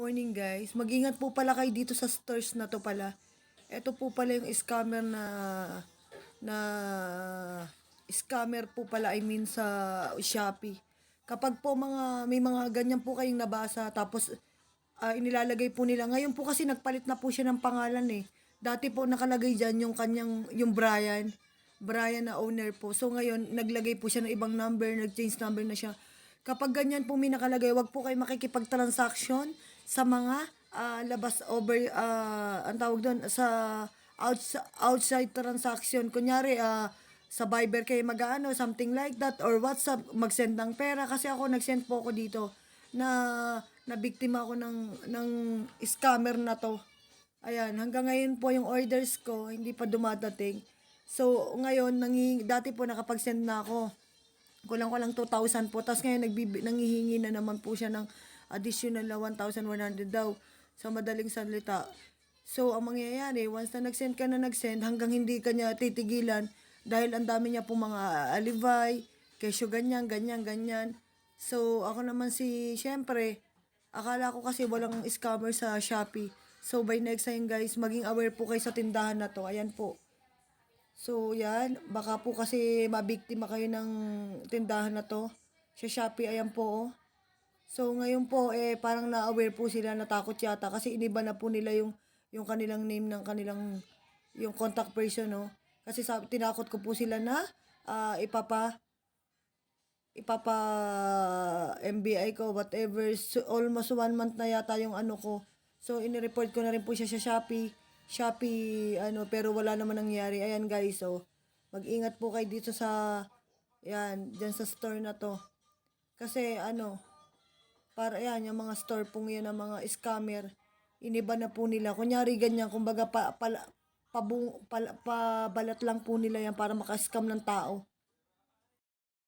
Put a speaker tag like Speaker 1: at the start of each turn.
Speaker 1: Morning guys, mag-ingat po pala kayo dito sa stores na to pala. Ito po pala yung scammer na scammer po pala, I mean sa Shopee. Kapag po may mga ganyan po kayong nabasa tapos inilalagay po nila. Ngayon po kasi nagpalit na po siya ng pangalan eh. Dati po nakalagay diyan yung Brian na owner po. So ngayon naglagay po siya ng ibang number, nag-change number na siya. Kapag ganyan po may nakalagay, wag po kayo makikipag-transaction sa mga labas over, ang tawag doon, sa outside transaction. Kunyari, sa Viber kayo mag-ano, something like that, or WhatsApp, mag-send ng pera. Kasi ako, nag-send po ako dito na biktima ako ng scammer na to. Ayan, hanggang ngayon po yung orders ko, hindi pa dumadating. So, ngayon, dati po nakapag-send na ako. Kulang-kulang 2,000 po. Tapos ngayon, nanghihingi na naman po siya ng additional na 1,100 daw sa madaling salita. So, ang mangyayari, once na nag-send ka na nag-send, hanggang hindi ka niya titigilan dahil ang dami niya po mga alibay, kesyo ganyan, ganyan, ganyan. So, ako naman syempre, akala ko kasi walang scammer sa Shopee. So, by next time guys, maging aware po kayo sa tindahan na to. Ayan po. So, yan. Baka po kasi mabiktima kayo ng tindahan na to. Sa Shopee, ayan po. Oh. So, ngayon po, parang na-aware po sila, natakot yata. Kasi iniba na po nila yung kanilang name ng kanilang, yung contact person, no? Kasi tinakot ko po sila na ipapa MBI ko, whatever. So, almost 1 month na yata yung ano ko. So, inireport ko na rin po siya sa Shopee, pero wala naman nangyari. Ayan guys, so, mag-ingat po kayo dito dyan sa store na to. Kasi, para yan, yung mga store pong yan, ng mga scammer, iniba na po nila. Kunyari ganyan, kumbaga pabalat lang po nila yan para maka-scam ng tao.